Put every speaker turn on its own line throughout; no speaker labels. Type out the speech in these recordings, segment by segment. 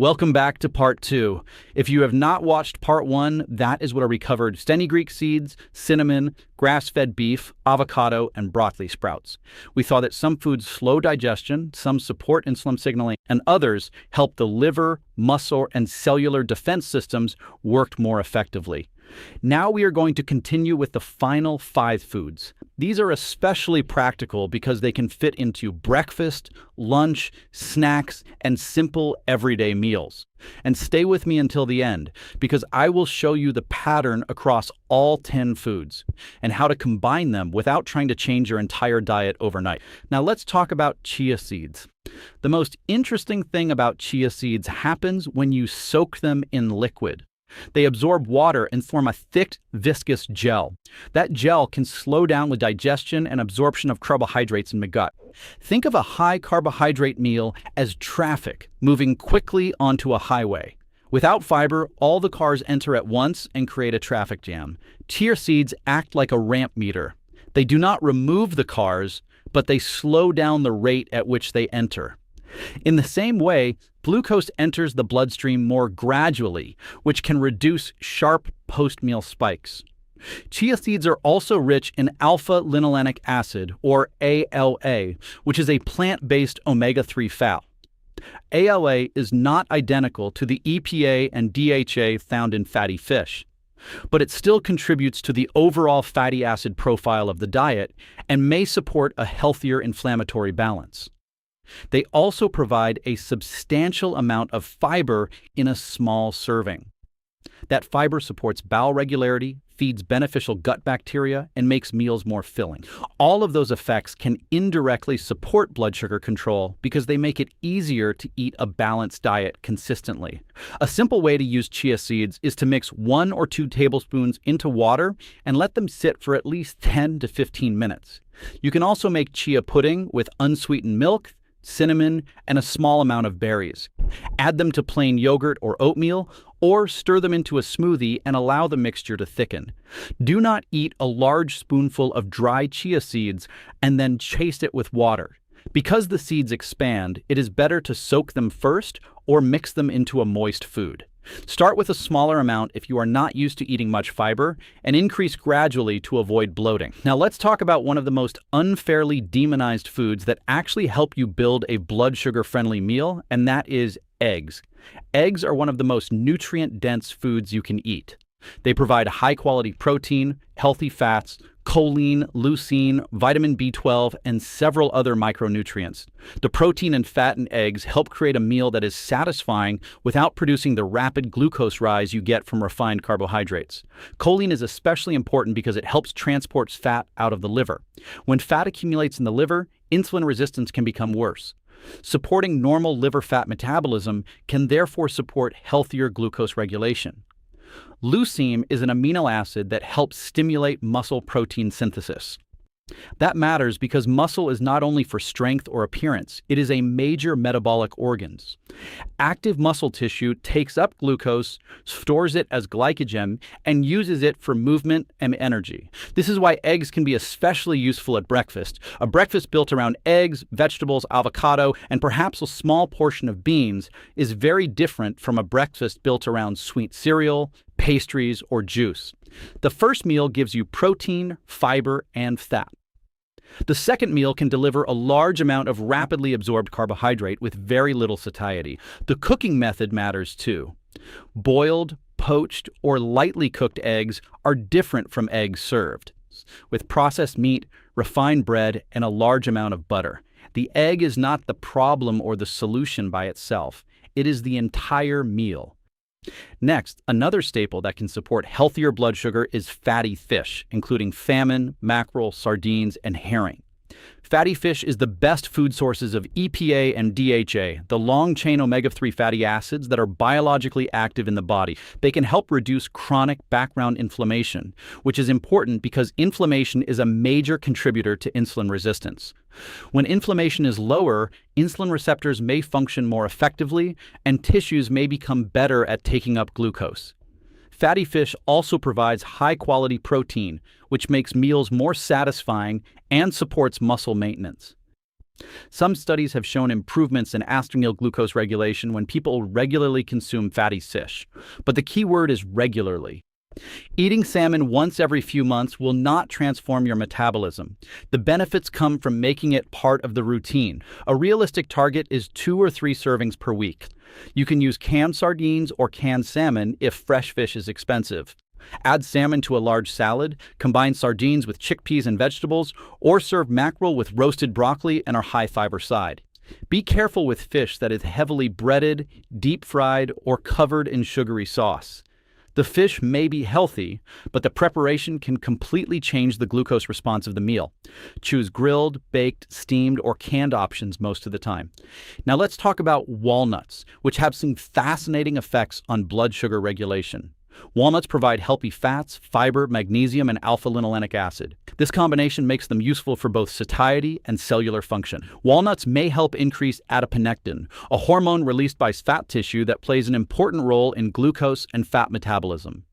Welcome back to part 2. If you have not watched part 1, that is where we covered fenugreek seeds, cinnamon, grass-fed beef, avocado, and broccoli sprouts. We saw that some foods slow digestion, some support insulin signaling, and others help the liver, muscle, and cellular defense systems work more effectively. Now we are going to continue with the final 5 foods. These are especially practical because they can fit into breakfast, lunch, snacks, and simple everyday meals. And stay with me until the end because I will show you the pattern across all 10 foods and how to combine them without trying to change your entire diet overnight. Now let's talk about chia seeds. The most interesting thing about chia seeds happens when you soak them in liquid. They absorb water and form a thick, viscous gel. That gel can slow down the digestion and absorption of carbohydrates in the gut. Think of a high-carbohydrate meal as traffic moving quickly onto a highway. Without fiber, all the cars enter at once and create a traffic jam. Chia seeds act like a ramp meter. They do not remove the cars, but they slow down the rate at which they enter. In the same way, glucose enters the bloodstream more gradually, which can reduce sharp post-meal spikes. Chia seeds are also rich in alpha-linolenic acid, or ALA, which is a plant-based omega-3 fat. ALA is not identical to the EPA and DHA found in fatty fish, but it still contributes to the overall fatty acid profile of the diet and may support a healthier inflammatory balance. They also provide a substantial amount of fiber in a small serving. That fiber supports bowel regularity, feeds beneficial gut bacteria, and makes meals more filling. All of those effects can indirectly support blood sugar control because they make it easier to eat a balanced diet consistently. A simple way to use chia seeds is to mix 1 or 2 tablespoons into water and let them sit for at least 10 to 15 minutes. You can also make chia pudding with unsweetened milk, cinnamon, and a small amount of berries. Add them to plain yogurt or oatmeal, or stir them into a smoothie and allow the mixture to thicken. Do not eat a large spoonful of dry chia seeds and then chase it with water. Because the seeds expand, it is better to soak them first or mix them into a moist food. Start with a smaller amount if you are not used to eating much fiber, and increase gradually to avoid bloating. Now let's talk about one of the most unfairly demonized foods that actually help you build a blood sugar-friendly meal, and that is eggs. Eggs are one of the most nutrient-dense foods you can eat. They provide high-quality protein, healthy fats, choline, leucine, vitamin B12, and several other micronutrients. The protein and fat in eggs help create a meal that is satisfying without producing the rapid glucose rise you get from refined carbohydrates. Choline is especially important because it helps transport fat out of the liver. When fat accumulates in the liver, insulin resistance can become worse. Supporting normal liver fat metabolism can therefore support healthier glucose regulation. Leucine is an amino acid that helps stimulate muscle protein synthesis. That matters because muscle is not only for strength or appearance, it is a major metabolic organ. Active muscle tissue takes up glucose, stores it as glycogen, and uses it for movement and energy. This is why eggs can be especially useful at breakfast. A breakfast built around eggs, vegetables, avocado, and perhaps a small portion of beans is very different from a breakfast built around sweet cereal, pastries, or juice. The first meal gives you protein, fiber, and fat. The second meal can deliver a large amount of rapidly absorbed carbohydrate with very little satiety. The cooking method matters too. Boiled, poached, or lightly cooked eggs are different from eggs served, with processed meat, refined bread, and a large amount of butter. The egg is not the problem or the solution by itself. It is the entire meal. Next, another staple that can support healthier blood sugar is fatty fish, including salmon, mackerel, sardines, and herring. Fatty fish is the best food sources of EPA and DHA, the long-chain omega-3 fatty acids that are biologically active in the body. They can help reduce chronic background inflammation, which is important because inflammation is a major contributor to insulin resistance. When inflammation is lower, insulin receptors may function more effectively, and tissues may become better at taking up glucose. Fatty fish also provides high-quality protein, which makes meals more satisfying and supports muscle maintenance. Some studies have shown improvements in astrinyl glucose regulation when people regularly consume fatty fish. But the key word is regularly. Eating salmon once every few months will not transform your metabolism. The benefits come from making it part of the routine. A realistic target is 2 or 3 servings per week. You can use canned sardines or canned salmon if fresh fish is expensive. Add salmon to a large salad, combine sardines with chickpeas and vegetables, or serve mackerel with roasted broccoli and our high-fiber side. Be careful with fish that is heavily breaded, deep-fried, or covered in sugary sauce. The fish may be healthy, but the preparation can completely change the glucose response of the meal. Choose grilled, baked, steamed, or canned options most of the time. Now let's talk about walnuts, which have some fascinating effects on blood sugar regulation. Walnuts provide healthy fats, fiber, magnesium, and alpha-linolenic acid. This combination makes them useful for both satiety and cellular function. Walnuts may help increase adiponectin, a hormone released by fat tissue that plays an important role in glucose and fat metabolism.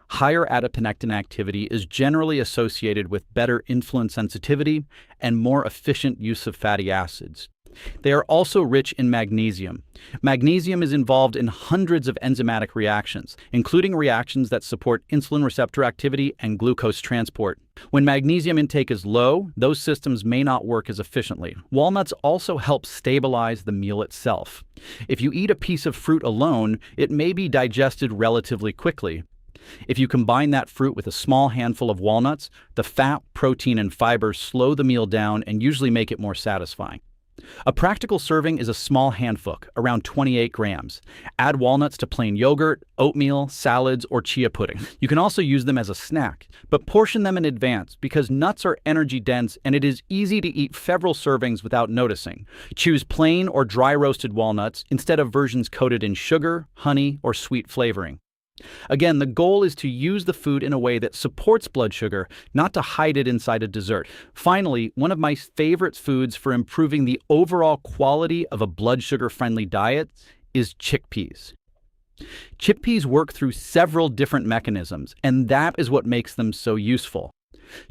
Higher adiponectin activity is generally associated with better insulin sensitivity and more efficient use of fatty acids. They are also rich in magnesium. Magnesium is involved in hundreds of enzymatic reactions, including reactions that support insulin receptor activity and glucose transport. When magnesium intake is low, those systems may not work as efficiently. Walnuts also help stabilize the meal itself. If you eat a piece of fruit alone, it may be digested relatively quickly. If you combine that fruit with a small handful of walnuts, the fat, protein, and fiber slow the meal down and usually make it more satisfying. A practical serving is a small handful, around 28 grams. Add walnuts to plain yogurt, oatmeal, salads, or chia pudding. You can also use them as a snack, but portion them in advance because nuts are energy dense and it is easy to eat several servings without noticing. Choose plain or dry roasted walnuts instead of versions coated in sugar, honey, or sweet flavoring. Again, the goal is to use the food in a way that supports blood sugar, not to hide it inside a dessert. Finally, one of my favorite foods for improving the overall quality of a blood sugar-friendly diet is chickpeas. Chickpeas work through several different mechanisms, and that is what makes them so useful.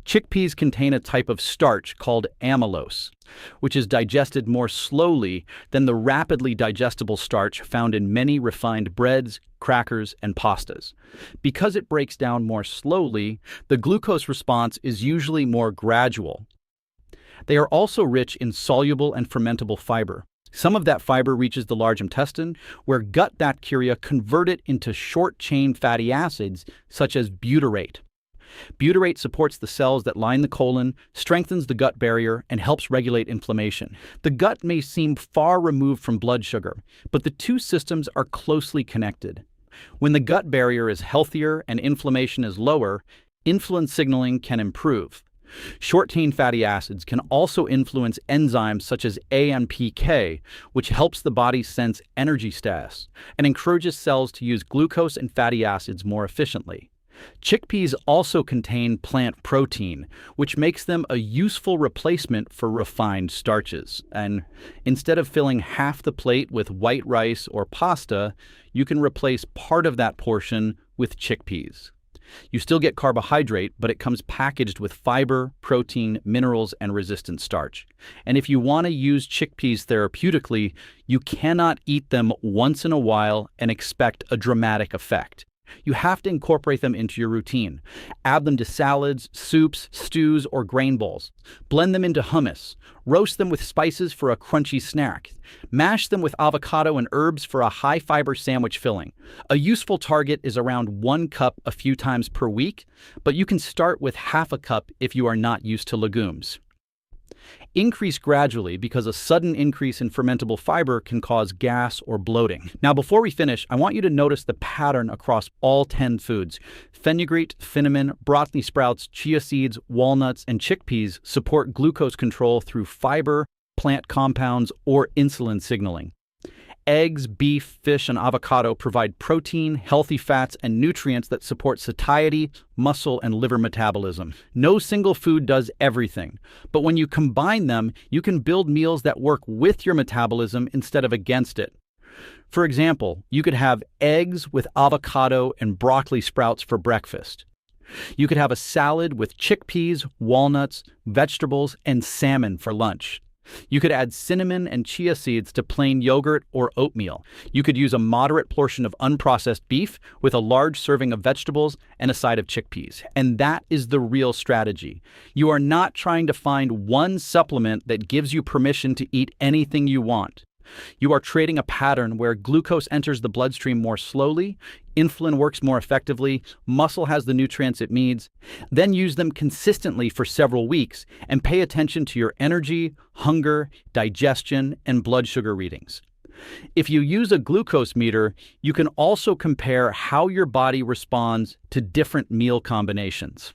Chickpeas contain a type of starch called amylose, which is digested more slowly than the rapidly digestible starch found in many refined breads, crackers, and pastas. Because it breaks down more slowly, the glucose response is usually more gradual. They are also rich in soluble and fermentable fiber. Some of that fiber reaches the large intestine, where gut bacteria convert it into short-chain fatty acids, such as butyrate. Butyrate supports the cells that line the colon, strengthens the gut barrier, and helps regulate inflammation. The gut may seem far removed from blood sugar, but the two systems are closely connected. When the gut barrier is healthier and inflammation is lower, insulin signaling can improve. Short-chain fatty acids can also influence enzymes such as AMPK, which helps the body sense energy status and encourages cells to use glucose and fatty acids more efficiently. Chickpeas also contain plant protein, which makes them a useful replacement for refined starches. And instead of filling half the plate with white rice or pasta, you can replace part of that portion with chickpeas. You still get carbohydrate, but it comes packaged with fiber, protein, minerals, and resistant starch. And if you want to use chickpeas therapeutically, you cannot eat them once in a while and expect a dramatic effect. You have to incorporate them into your routine. Add them to salads, soups, stews, or grain bowls. Blend them into hummus. Roast them with spices for a crunchy snack. Mash them with avocado and herbs for a high-fiber sandwich filling. A useful target is around 1 cup a few times per week, but you can start with half a cup if you are not used to legumes. Increase gradually because a sudden increase in fermentable fiber can cause gas or bloating. Now, before we finish, I want you to notice the pattern across all 10 foods. Fenugreek, cinnamon, broccoli sprouts, chia seeds, walnuts, and chickpeas support glucose control through fiber, plant compounds, or insulin signaling. Eggs, beef, fish, and avocado provide protein, healthy fats, and nutrients that support satiety, muscle, and liver metabolism. No single food does everything, but when you combine them, you can build meals that work with your metabolism instead of against it. For example, you could have eggs with avocado and broccoli sprouts for breakfast. You could have a salad with chickpeas, walnuts, vegetables, and salmon for lunch. You could add cinnamon and chia seeds to plain yogurt or oatmeal. You could use a moderate portion of unprocessed beef with a large serving of vegetables and a side of chickpeas. And that is the real strategy. You are not trying to find one supplement that gives you permission to eat anything you want. You are trading a pattern where glucose enters the bloodstream more slowly, insulin works more effectively, muscle has the nutrients it needs. Then use them consistently for several weeks and pay attention to your energy, hunger, digestion, and blood sugar readings. If you use a glucose meter, you can also compare how your body responds to different meal combinations.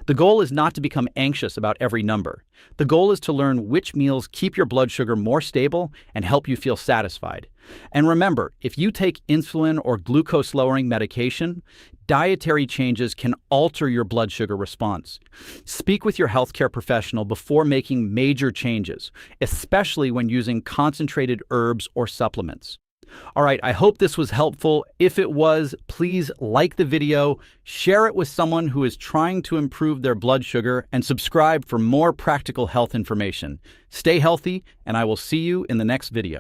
The goal is not to become anxious about every number. The goal is to learn which meals keep your blood sugar more stable and help you feel satisfied. And remember, if you take insulin or glucose-lowering medication, dietary changes can alter your blood sugar response. Speak with your healthcare professional before making major changes, especially when using concentrated herbs or supplements. All right, I hope this was helpful. If it was, please like the video, share it with someone who is trying to improve their blood sugar, and subscribe for more practical health information. Stay healthy, and I will see you in the next video.